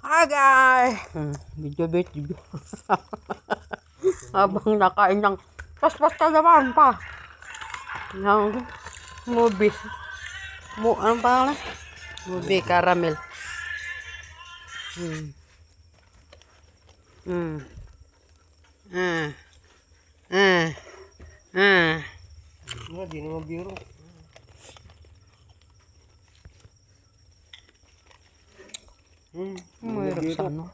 Hi guys! Video. Habang nakain ng paspas na naman pa. Ng movie. Ano pa lang? Movie caramel. Hmm. Hmm. Ah. Ah. Ah. Di naman biro. Mahirap sa ano.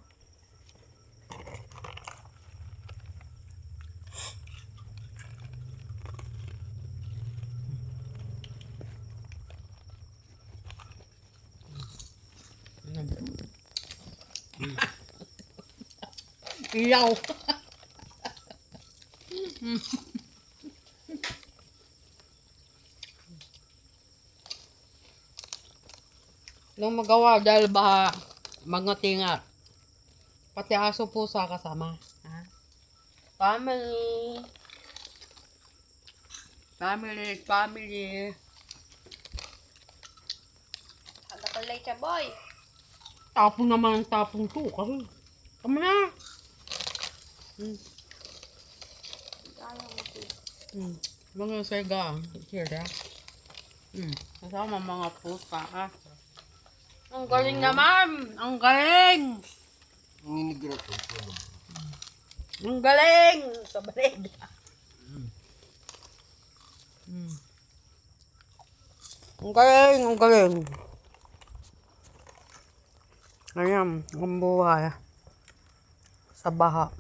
Ilaw. Nung magawa dahil ba mga tingat. Pati aso pusa kasama. Ha? Family. Ada kulay siya, boy. Tapong naman ang tapong to. Kasi, tama na. Mga sega. Here, kasama mga pusa. Ang galing naman. Ang galing. Nginigrat ko. Ang galing. Kabalid. Ang galing. Ang galing. Ayan. Ang buhay. Sa baha.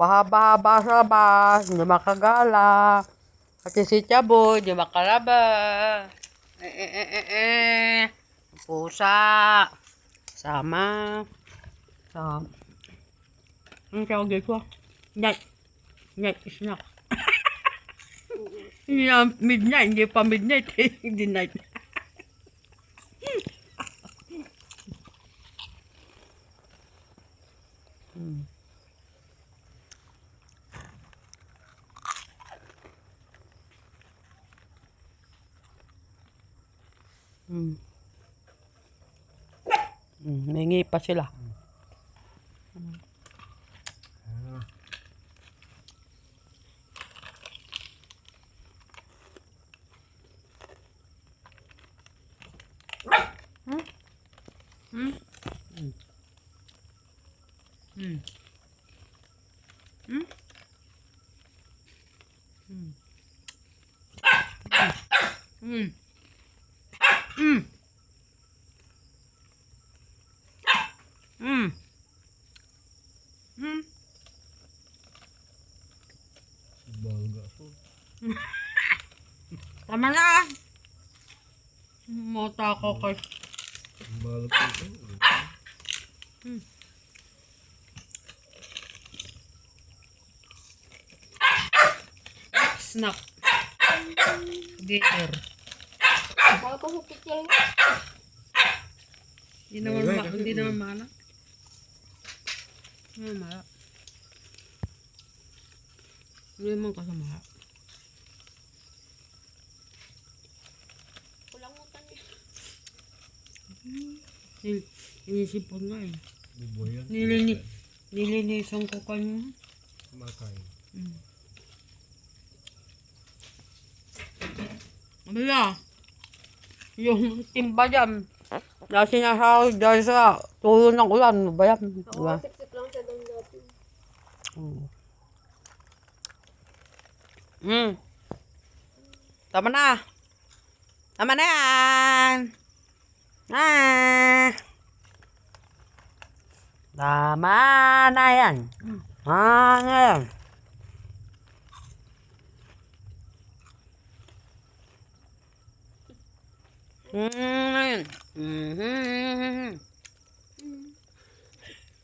Baha sa labas. Hindi makagala. Pati si Chabo. Hindi makalaba. Pusa. Sama. Ang tawag dito? Night snack. Hindi na midnight. Hindi pa midnight. Hindi night. Nangi pa sila. Bangga po. Tama na. Mata ko kay. Bangga po. Snack. Gator. Bago pa hupit yan. Hindi naman mala. Hindi mala. Hindi naman kasama. Kulangutan niya. Inisipon nga eh. Buboyan. Nilinisan ko kanina. Makain. Ano na? Yung timba dyan. Na sinasahod dahil sa tulo ng ulan. Ano ba yan? Diba? Sip-sip lang siya doon dati. Tama na. Tama na yan. Tama na yan. Yan. Ayun.